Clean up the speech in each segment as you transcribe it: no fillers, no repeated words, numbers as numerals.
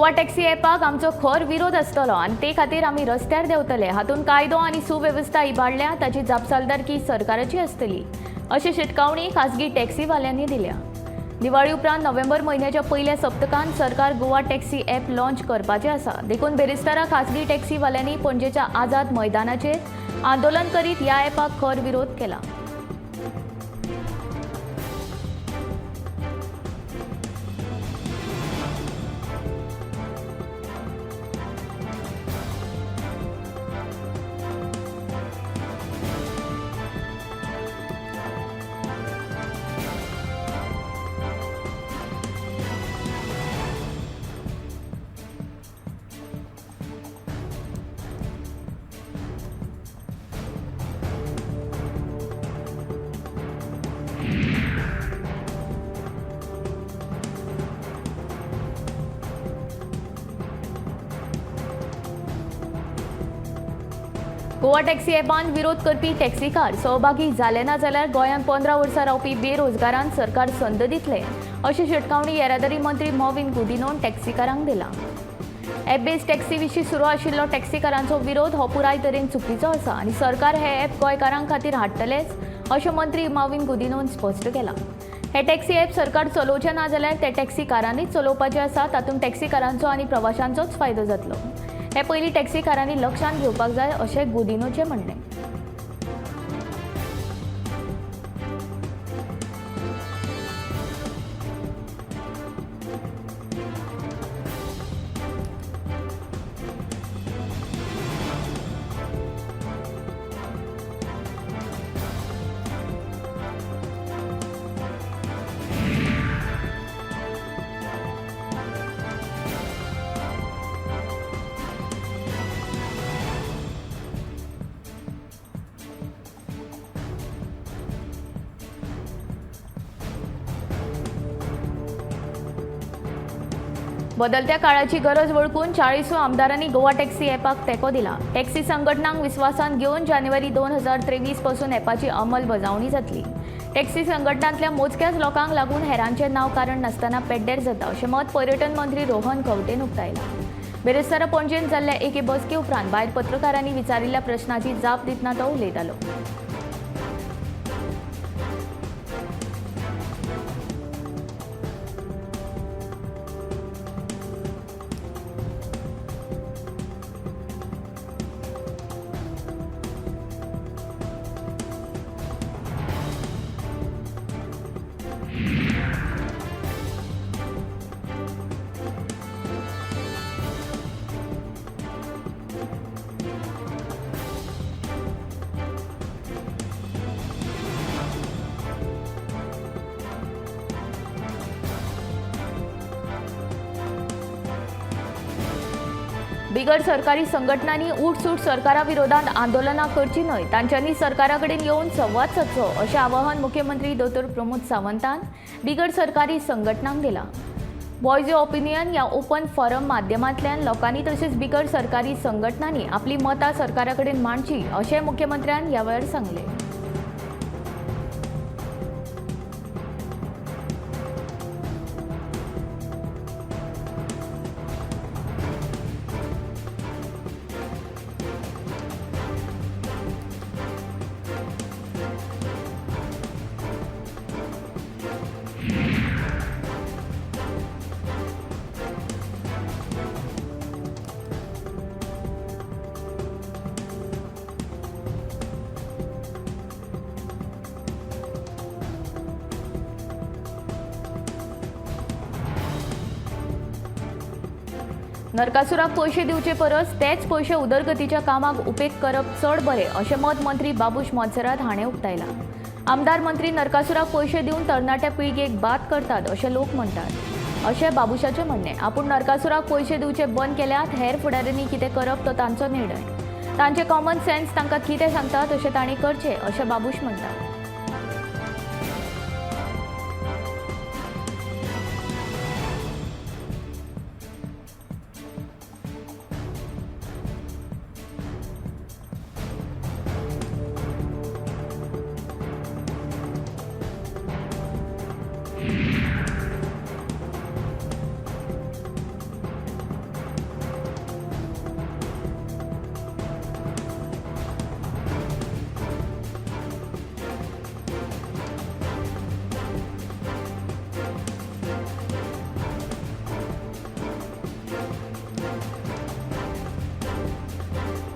Goa taxi एपाक आमचो खर विरोध आसतलो आनी ते खातीर आमी रस्त्यार देंवतले। हातूंत कायदो आनी सुवेवस्था इबाडल्या ताची जापसालदारकी सरकाराची आसतली अशी शिटकावणी खासगी टॅक्सीवाल्यांनी दिल्या। दिवाळी उपरांत नोव्हेंबर म्हयन्याच्या पयल्या सप्तकांत सरकार गोवा टॅक्सी एप लॉन्च करपाचें आसा। देखून बेरेस्तारा खासगी टॅक्सीवाल्यांनी पणजेच्या आझाद मैदानाचेर आंदोलन करीत ह्या एपाक खर विरोध केला। गोवा टॅक्सी एपान विरोध करपी टॅक्सीकार सहभागी जाले ना जाल्यार गोंयांत 15 वर्सां रावपी बेरोजगारांक सरकार संद दितले अशी शिटकावणी येरादारी मंत्री मॉविन गुदिनोन टॅक्सीकारांक दिला। एप बेस्ड टॅक्सी विशीं सुरू आशिल्लो टॅक्सीकारांचो विरोध हो पुराय तरेन चुकीचो आसा आनी सरकार हे एप गोंयकारांक खातीर हाडटलेच अशें मंत्री मॉविन गुदिनोन स्पश्ट केलां। हे टॅक्सी एप सरकार चलोवचे ना जाल्यार ते टॅक्सीकारांनीच चलोवपाचे आसा। तातूंत टॅक्सीकारांचो आनी प्रवाशांचोच फायदो जातलो। हे पयलीं टॅक्सीकारांनी लक्षांत घेवपाक जाय अशें गुदिनोचें म्हणणें। बदलत्या काळाची गरज वळखून 40 आमदारांनी गोवा टॅक्सी एपाक तेंको दिला। टॅक्सी संघटनांक विस्वासान घेवन जानेवारी 2023 पासून एपाची अंमलबजावणी जातली। टॅक्सी संघटनांतल्या मोजक्याच लोकांक लागून हेरांचें नांव कारण नासतना पेड्डेर जाता अशें मत पर्यटन मंत्री रोहन खंवटेन उक्तायलां। बेरेस्तारा पणजेंत जाल्ल्या एके बसके उपरांत भायर पत्रकारांनी विचारिल्ल्या प्रस्नाची जाप दितना तो उलयतालो। बिगर सरकारी संघटनांनी उठसूट सरकारा विरोधात आंदोलनां करची न्हय, तांच्यांनी सरकारा कडेन येवन संवाद सादचो अशें आवाहन मुख्यमंत्री दोतोर प्रमोद सावंतान बिगर सरकारी संघटनांक दिलां। वॉयस ऑफ ओपिनियन ह्या ओपन फोरम माध्यमांतल्यान लोकांनी तशेंच बिगर सरकारी संघटनांनी आपली मतां सरकारा कडेन मांडची अशें मुख्यमंत्र्यान ह्या वेळार सांगलें। नरकासुराक पैसे दिवचे परस तेच पैसे उदरगतीच्या कामाक उपेग करप चड बरें अशें मत मंत्री बाबूश मोन्सेरात हाणें उक्तायलां। आमदार मंत्री नरकासुराक पैसे दिवन तरणाट्या पिळगेक बाद करतात अशें लोक म्हणटात अशें बाबूशाचें म्हणणें। आपूण नरकासुराक पैसे दिवचे बंद केल्यात, हेर फुडाऱ्यांनी कितें करप तो तांचो निर्णय। तांचे कॉमन सेन्स तांकां कितें सांगता तशें तांणी करचें अशें बाबूश म्हणटात।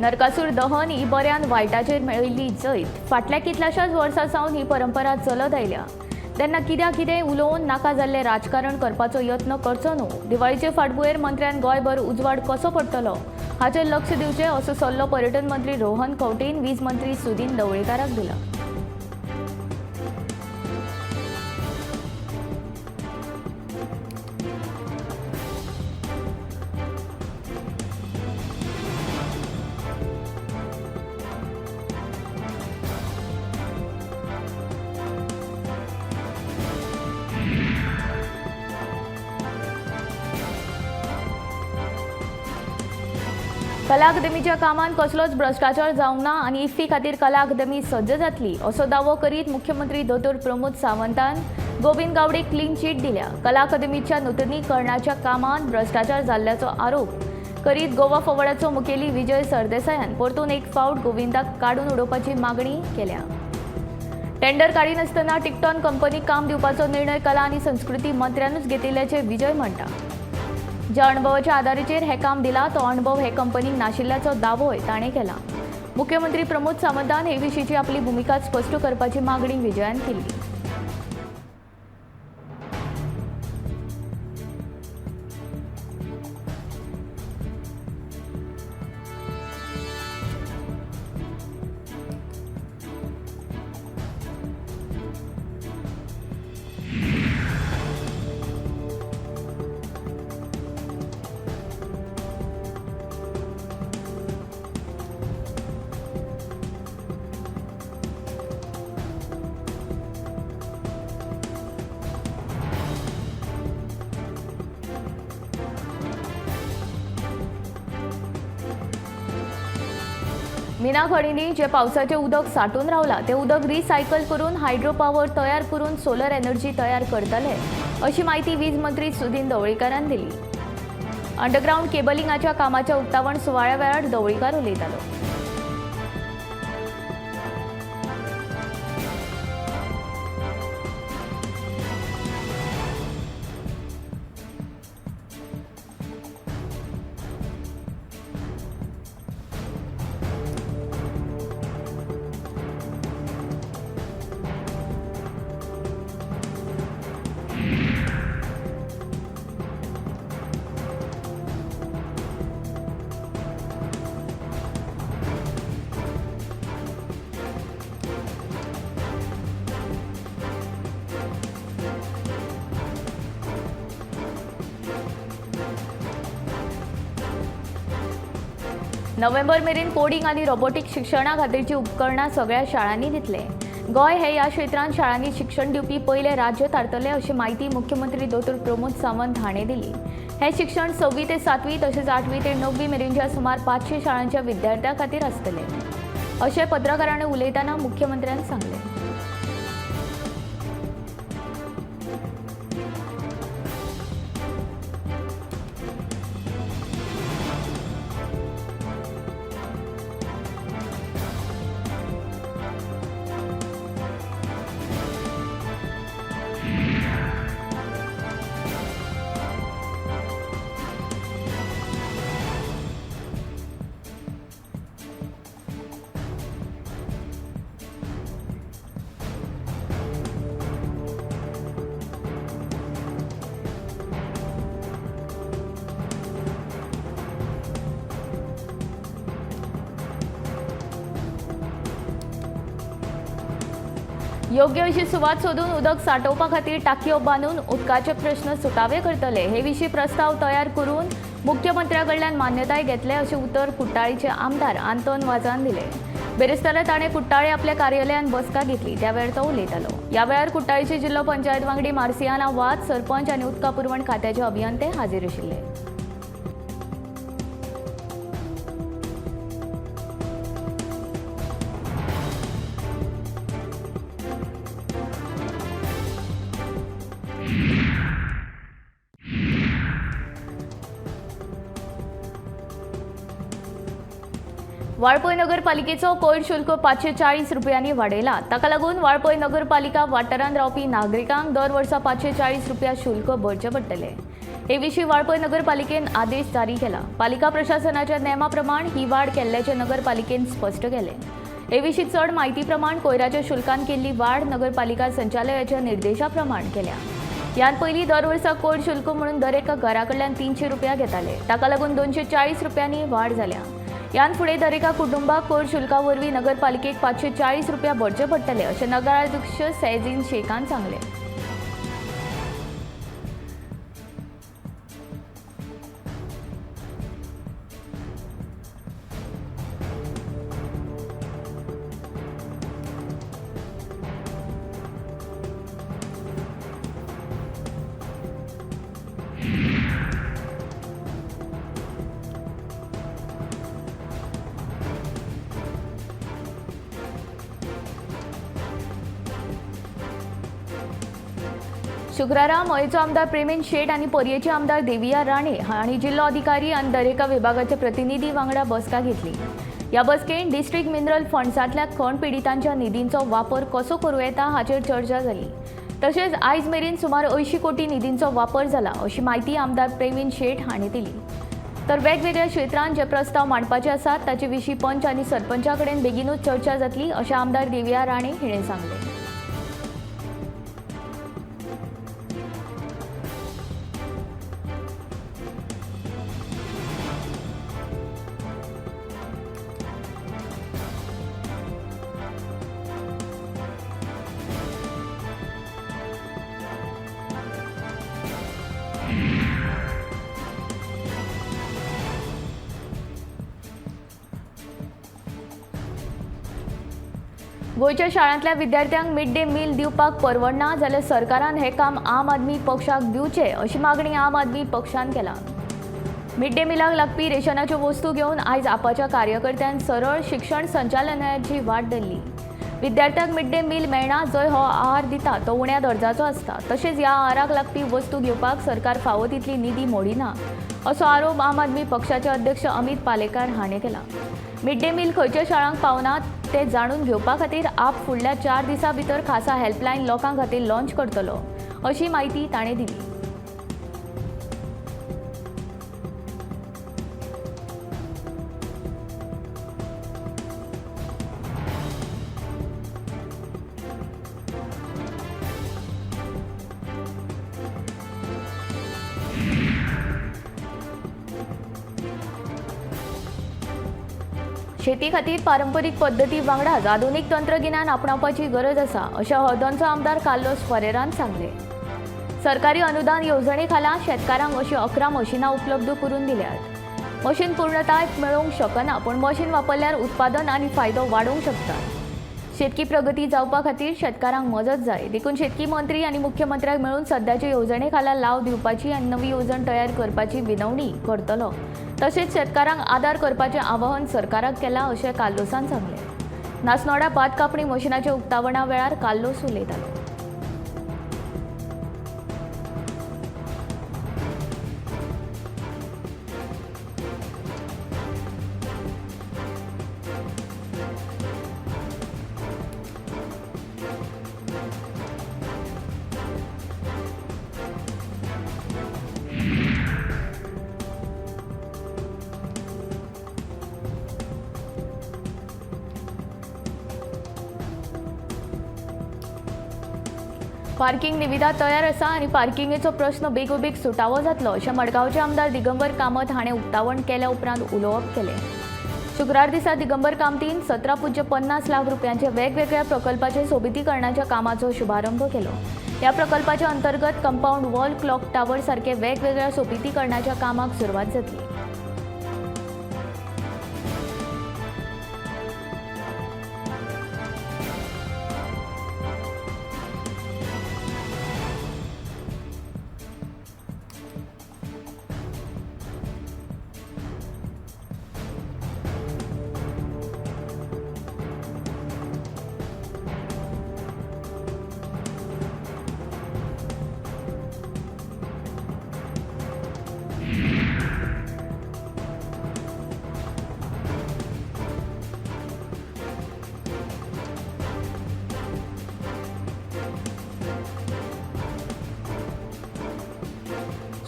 नरकासूर दहन ही बऱ्यान वायटाचेर मेळिल्ली जैत फाटल्या कितल्याशाच वर्सां सावन ही परंपरा चलत आयल्या तेन्ना कितें उलोवन नाका जाल्लें राजकारण करपाचो यत्न करचो न्हू दिवाळीचे फाटभुंयेर मंत्र्यान गोंयभर उजवाड कसो पडटलो हाचेर लक्ष दिवचें असो सल्लो पर्यटन मंत्री रोहन खंवटेन वीज मंत्री सुदीन ढवळीकाराक दिला. कला अकादमीच्या कामात कसलोच भ्रष्टाचार जावंक ना आनी इफ्फी खातीर कला अकादमी सज्ज जातली असो दावो करीत मुख्यमंत्री दोतोर प्रमोद सावंतान गोविंद गावडेक क्लीन चीट दिल्या. कला अकादमीच्या नूतनीकरणाच्या कामात भ्रष्टाचार जाल्ल्याचो आरोप करीत गोवा फॉवर्डाचो मुखेली विजय सरदेसायान परतून एक फावट गोविंदाक काडून उडोवपाची मागणी केल्या. टेंडर काडिनासतना टिकटॉन कंपनीक काम दिवपाचो निर्णय कला आनी संस्कृती मंत्र्यानूच घेतिल्ल्याचे विजय म्हणटा. ज्या अणभवाच्या आदाराचेर हे काम दिला तो अणभव हे कंपनीक नाशिल्ल्याचो दावोय ताणें केला. मुख्यमंत्री प्रमोद सावंतान हे विशींची आपली भुमिका स्पश्ट करपाची मागणी विजयान केली. मिना खडींनी जे पावसाचे उदक साठून रावला ते उदक रिसायकल करून हायड्रो पॉवर तयार करून सोलर एनर्जी तयार करतले अशी माहिती वीज मंत्री सुदीन ढवळीकारान दिली. अंडरग्राउंड केबलिंगाच्या कामाच्या उक्तावण सुवाळ्या वेळार ढवळीकार उलयतालो. नोव्हेंबर मेरेन कोडिंग आनी रोबोटिक शिक्षणा खातीरची उपकरणां सगळ्या शाळांनी दितले. गोंय हे ह्या क्षेत्रांत शाळांनी शिक्षण दिवपी पयले राज्य थारतले अशी माहिती मुख्यमंत्री दोतोर प्रमोद सावंत हाणें दिली. हे शिक्षण 6वी ते 7वी तशेंच 8वी ते 9वी मेरेनच्या सुमार 500 शाळांच्या विद्यार्थ्यां खातीर आसतले अशें पत्रकारांनी उलयतना मुख्यमंत्र्यान सांगलें. योग्य अशी सुवात सोदून उदक साठोवपा खातीर टाकयो बांदून उदकाचे प्रश्न सुटावे करतले हे विशीं प्रस्ताव तयार करून मुख्यमंत्र्या कडल्यान मान्यताय घेतले अशें उतर कुट्टाळीचे आमदार आंतोन वाजान दिले. बेरेस्तारा ताणें कुट्टाळे आपल्या कार्यालयान बसका घेतली त्यावेळार तो उलयतालो. ह्या वेळार कुट्टाळीचे जिल्लो पंचायत वांगडी मार्सियाना वाद सरपंच आनी उदका पुरवण खात्याचे अभियंते हाजीर आशिल्ले. वाळपय नगरपालिकेचो कोयर शुल्क 540 रुपयांनी वाडयला. ताका लागून वाळपय नगरपालिका वाठारांत रावपी नागरिकांक दर वर्सा 540 रुपया शुल्क भरचे पडटले. हे विशीं वाळपय नगरपालिकेन आदेश जारी केला. पालिका प्रशासनाच्या नेमाप्रमाण ही वाड केल्ल्याचे नगरपालिकेन स्पष्ट केले. हे विशीं चड म्हायती प्रमाण कोयराच्या शुल्कान केल्ली वाड नगरपालिका संचालयाच्या निर्देशाप्रमाण केल्या. यान पयलीं दर वर्सा कोयर शुल्क म्हणून दर एका घरा कडल्यान 300 रुपया घेताले. ताका लागून 240 रुपयांनी वाड जाल्या. यान फुडें दर एका कुटुंबाक कोयर शुल्का वरवीं नगरपालिकेक 540 रुपया भरचे पडटले अशें नगराध्यक्ष सैझीन शेखान सांगलें. शुक्रारा मयेचो आमदार प्रेमीन शेट आनी पर्येचे आमदार देविया राणे हांणी जिल्लो अधिकारी आनी दरेका विभागाचे प्रतिनिधी वांगडा बसका घेतली. ह्या बसकेंत डिस्ट्रिक्ट मिनरल फंड्सांतल्या खण पिडीतांच्या निधींचो वापर कसो करूं येता हाचेर चर्चा जाली. तशेंच आयज मेरेन सुमार 80 कोटी निधींचो वापर जाला अशी माहिती आमदार प्रेमीन शेट हांणी दिली. तर वेगवेगळ्या क्षेत्रांत जे प्रस्ताव मांडपाचे आसात ताचे विशीं पंच आनी सरपंचा कडेन बेगीनूच चर्चा जातली अशें आमदार देविया राणे हाणें सांगलें. गोयच्या शाळांतल्या विद्यार्थ्यांक मिड डे मील दिवपाक परवडना जाल्यार सरकारान हें काम आम आदमी पक्षाक दिवचें अशी मागणी आम आदमी पक्षान केला. मिड डे मिलाक लागपी रेशनाच्यो वस्तू घेवन आयज आपाच्या कार्यकर्त्यांनी सरळ शिक्षण संचालनालयाची वाट धरली. विद्यार्थ्यांक मिड डे मील मेळना जंय हो आहार दिता तो उण्या दर्जाचो आसता. तशेंच ह्या आहाराक लागपी वस्तू घेवपाक सरकार फावो तितली निधी मोडिना असो आरोप आम आदमी पक्षाचे अध्यक्ष अमित पालेकार हाणें केला. मिड डे मील खंयच्या शाळांक पावनात ते जाणून घेवपा खातीर आप फुडल्या 4 दिसां भितर खासा हेल्पलायन लोकां खातीर लॉन्च करतलो अशी माहिती ताणें दिली. शेती खातीर पारंपरीक पद्दती वांगडाच आधुनीक तंत्रगिन्यान आपणावपाची गरज आसा अशें हळदोणचो आमदार कार्लोस फरेरान सांगलें. सरकारी अनुदान येवजणे खाला शेतकारांक अशी 11 मशिनां उपलब्ध करून दिल्यात. मशीन पूर्णताय मेळोवंक शकना पूण मशीन वापरल्यार उत्पादन आनी फायदो वाडोवंक शकता. शेतकी प्रगती जावपा खातीर शेतकारांक मजत जाय देखून शेतकी मंत्री आनी मुख्यमंत्र्याक मेळून सद्याचे येवजणे खाला लाव दिवपाची आनी नवी येवजण तयार करपाची विनवणी करतलो. तशेंच शेतकारांक आदार करपाचें आवाहन सरकाराक केलां अशें कार्लोसान सांगलें. नासनोड्या भात कापणी मशिनाच्या उक्तावणा वेळार कार्लोस उलयतालो. पार्किंग निविदा तयार आसा आनी पार्किंगेचो प्रश्न बेगोबेग सुटावो जातलो अशें मडगांवचे आमदार दिगंबर कामत हाणें उक्तावण केल्या उपरांत उलोवप केलें. शुक्रार दिसा दिगंबर कामतीन 17.50 लाख रुपयांचे वेगवेगळ्या प्रकल्पाचे सोबितीकरणाच्या कामाचो शुभारंभ केलो. ह्या प्रकल्पाच्या अंतर्गत कंपाऊंड वॉल क्लॉक टावर सारखे वेगवेगळ्या सोबितीकरणाच्या कामाक सुरवात जातली.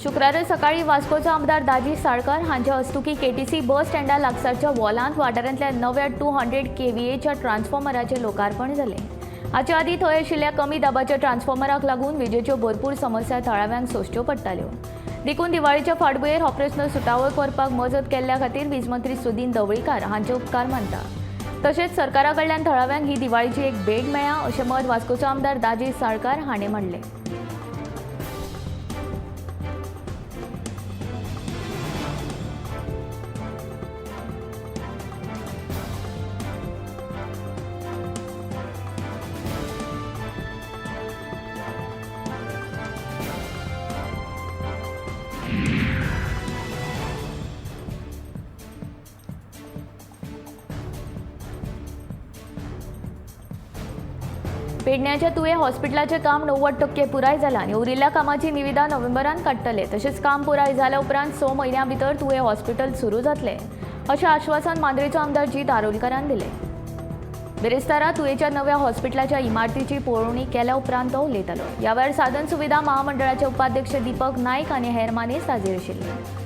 शुक्रारा सकाळी वास्कोचो आमदार दाजी साळकर हांच्या हस्तुकी केटीसी बस स्टँडा लागसारच्या वॉलांत वाठारांतल्या नव्या 200 kVAच्या ट्रान्सफॉर्मराचें लोकार्पण जालें. हाचे आदीं थंय आशिल्ल्या कमी दाबाच्या ट्रान्सफॉर्मराक लागून विजेच्यो भरपूर समस्या थळाव्यांक सोंसच्यो पडटाल्यो. देखून दिवाळीच्या फाटभुंयेर हो प्रस्न सुटावो करपाक मजत केल्ल्या खातीर वीज मंत्री सुदीन ढवळीकार हांचे उपकार मानता. तशेंच सरकारा कडल्यान थळाव्यांक ही दिवाळीची एक भेट मेळ्ळ्या अशें मत वास्कोचो आमदार दाजी साळकार हाणें म्हणलें. पेडण्याच्या तुये हॉस्पिटलाचें काम 90% पुराय जालां आनी उरिल्ल्या कामाची निविदा नोव्हेंबरांत काडटले. तशेंच काम पुराय जाल्या उपरांत 6 म्हयन्यां भितर तुये हॉस्पिटल सुरू जातलें अशें आश्वासन मांद्रेचो आमदार जीत आरोलकारान दिलें. बेरेस्तारा तुयेच्या नव्या हॉस्पिटलाच्या इमारतीची पळोवणी केल्या उपरांत तो उलयतालो. ह्या वेळार साधन सुविधा महामंडळाचे उपाध्यक्ष दीपक नायक आनी हेर मानेस्त हाजीर आशिल्ले.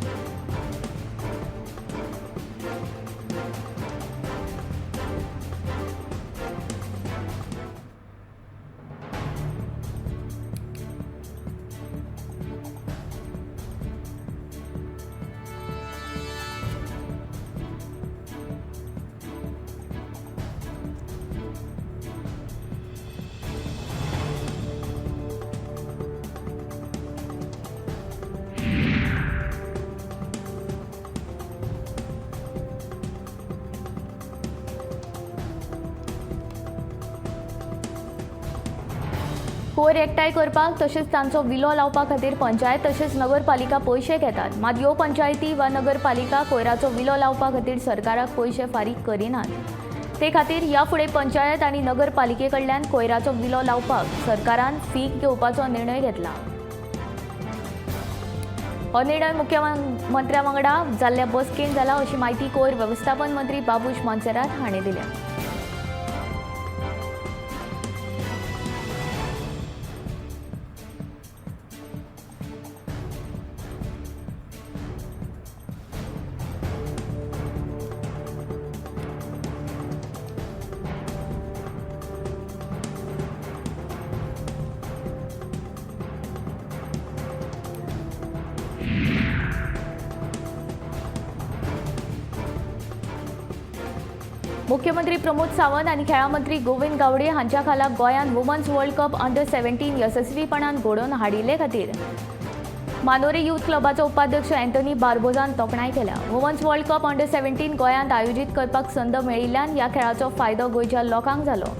कोयर एकठांय करपाक तशेंच तांचो विलो लावपा खातीर पंचायत तशेंच नगरपालिका पयशे घेतात. मात ह्यो पंचायती वा नगरपालिका कोयराचो विलो लावपा खातीर सरकाराक पयशे फारीक करिनात. ते खातीर ह्या फुडें पंचायत आनी नगरपालिके कडल्यान कोयराचो विलो लावपाक सरकारान फी घेवपाचो निर्णय घेतला. हो निर्णय मुख्यमंत्र्या वांगडा जाल्ल्या बसकेंत जाला अशी माहिती कोयर वेवस्थापन मंत्री बाबूश मोन्सेरात हाणें दिल्या. मुख्यमंत्री प्रमोद सावंत आनी खेळां मंत्री गोविंद गावडे हांच्या खाला गोंयांत वुमन्स वर्ल्ड कप अंडर-17 यशस्वीपणान घडोवन हाडिल्ले खातीर मानोरे यूथ क्लबाचो उपाध्यक्ष अँथनी बार्बोजान तोखणाय केल्या. वुमन्स वर्ल्ड कप अंडर-17 गोंयांत आयोजीत करपाक संद मेळिल्ल्यान ह्या खेळाचो फायदो गोंयच्या लोकांक जालो.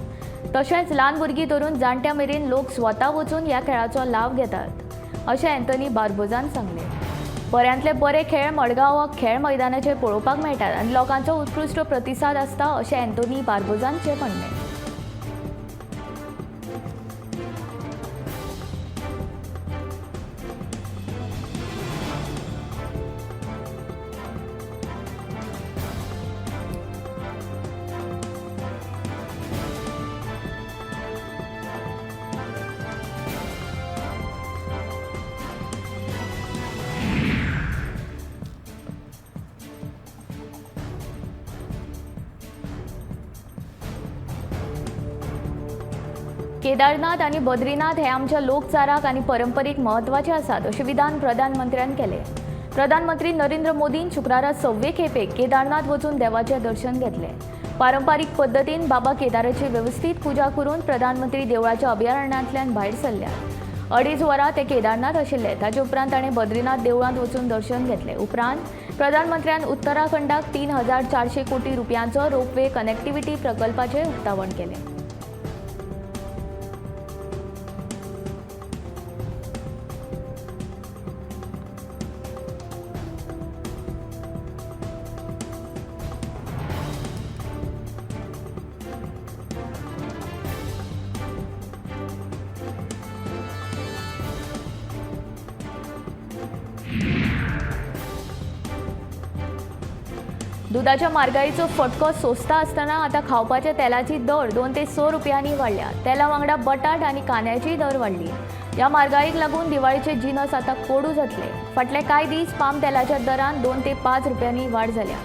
तशेंच ल्हान भुरगीं धरून जाणट्या मेरेन लोक स्वता वचून ह्या खेळाचो लाव घेतात अशें अँथनी बार्बोजान सांगलें. बऱ्यांतले बरे खेळ मडगांव खेळ मैदानाचेर पळोवपाक मेळटात आनी लोकांचो उत्कृश्ट प्रतिसाद आसता अशें अँथनी बार्बोजानचें म्हणणें. केदारनाथ आनी बद्रीनाथ हे आमच्या लोकचाराक आनी परंपरेक म्हत्वाचे आसात अशें विधान प्रधानमंत्र्यान केलें. प्रधानमंत्री नरेंद्र मोदीन शुक्रारा 6वे खेपेक केदारनाथ वचून देवाचें दर्शन घेतलें. पारंपारीक पद्दतीन बाबा केदाराची वेवस्थीत पुजा करून प्रधानमंत्री देवळाच्या अभयारण्यांतल्यान भायर सरल्यात. 2.5 वरां ते केदारनाथ आशिल्ले. ताचे उपरांत ताणें बद्रीनाथ देवळांत वचून दर्शन घेतलें. उपरांत प्रधानमंत्र्यान उत्तराखंडाक 3,400 कोटी रुपयांचो रोपवे कनेक्टिव्हिटी प्रकल्पाचें उक्तावण केलें. दुधाच्या म्हारगायेचो फटको सोंसता आसतना आतां खावपाच्या तेलाची दर 2 ते 6 रुपयांनी वाडल्या. तेला वांगडा बटाट आनी कांद्याची दर वाडली. ह्या म्हारगायेक लागून दिवाळीचे जिनस आता कोडू जातले। फाटले कांय दीस पाम तेलाच्या दरान 2 ते 5 रुपयांनी वाड जाल्या,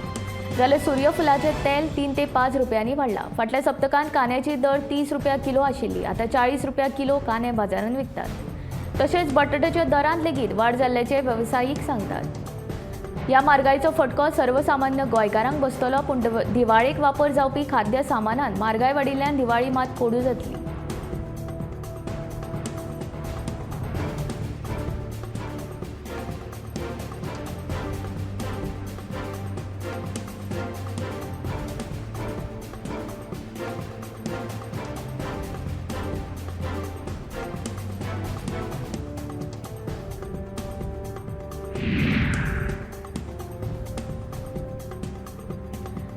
जाल्यार सूर्यफुलाचे तेल 3 ते 5 रुपयांनी वाडला। फाटल्या सप्तकांत कांद्याची दर 30 रुपया किलो आशिल्ली, आता 40 रुपया किलो कांदे बाजारांत विकतात। तशेंच बटाट्याच्या दरांत लेगीत वाड जाल्ल्याचे वेवसायीक सांगतात। ह्या म्हारगायेचो फटको सर्वसामान्य गोंयकारांक बसतलो, पूण दिवाळेक वापर जावपी खाद्य सामानांत म्हारगाय वाडिल्ल्यान दिवाळी मात कोडू जातली।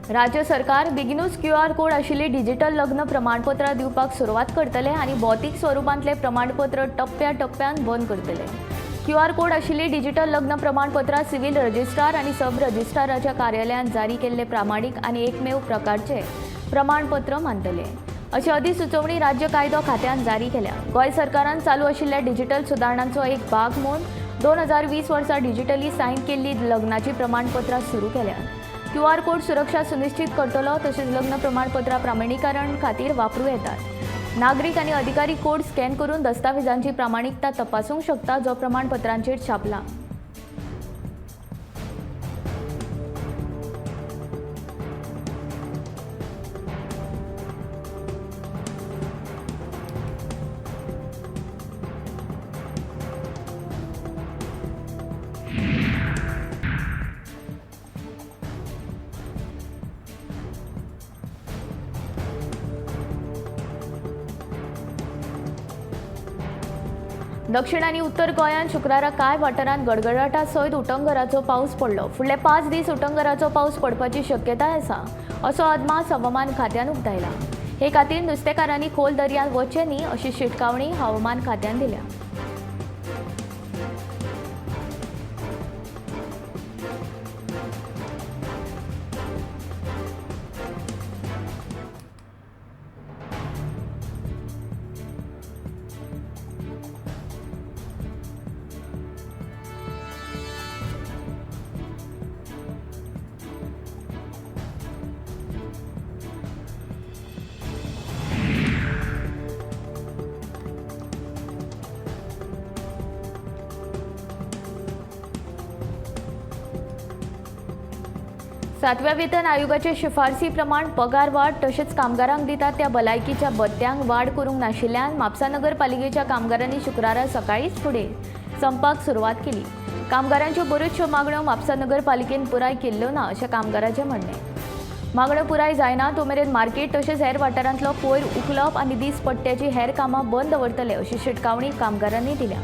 राज्य सरकार बेगीनूच QR कोड आशिल्ली डिजिटल लग्न प्रमाणपत्रां दिवपाक सुरवात करतले आनी भौतीक स्वरुपांतले प्रमाणपत्र टप्प्या टप्प्यान बंद करतले। QR कोड आशिल्ली डिजिटल लग्न प्रमाणपत्रां सिव्हिल रजिस्ट्रार आनी सब रजिस्ट्राराच्या कार्यालयान जारी केल्ले प्रामाणीक आनी एकमेव प्रकारचे प्रमाणपत्र मानतले, अशी अधिसुचोवणी राज्य कायदो खात्यान जारी केल्या। गोंय सरकारान चालू आशिल्ल्या डिजिटल सुदारणांचो एक भाग म्हूण 2020 वर्सा डिजिटली सायन केल्ली लग्नाची प्रमाणपत्रां सुरू केल्यात। QR कोड सुरक्षा सुनिश्चित करतलो, तशेंच लग्न प्रमाणपत्रां प्रामाणीकरण खातीर वापरूं येतात। नागरीक आनी अधिकारी कोड स्कॅन करून दस्तावेजांची प्रामाणिकता तपासूंक शकता, जो प्रमाणपत्रांचेर छापला। दक्षिण आनी उत्तर गोंयांत शुक्रारा कांय वाठारांत गडगडाटा सयत उटंगराचो पावस पडलो। फुडले 5 दीस उटंगराचो पावस पडपाची शक्यताय आसा, असो अदमास हवामान खात्यान उक्तायला। हे खातीर नुस्तेकारांनी खोल दर्यांत वचचें न्ही, अशी शिटकावणी हवामान खात्यान दिल्या। सातव्या वेतन आयोगाचे शिफारसी प्रमाण पगार वाड तशेंच कामगारांक दितात त्या भलायकीच्या भत्त्यांक वाड करूंक नाशिल्ल्यान म्हापसा नगरपालिकेच्या कामगारांनी शुक्रारा सकाळीच फुडें संपाक सुरवात केली। कामगारांच्यो बऱ्योचश्यो मागण्यो म्हापसा नगरपालिकेन पुराय केल्ल्यो ना, अशें कामगारांचें म्हणणें। मागण्यो पुराय जायना तो मेरेन मार्केट तशेंच हेर वाठारांतलो कोयर उखलप आनी दीसपट्ट्याची हेर कामां बंद दवरतले, अशी शिटकावणी कामगारांनी दिल्या।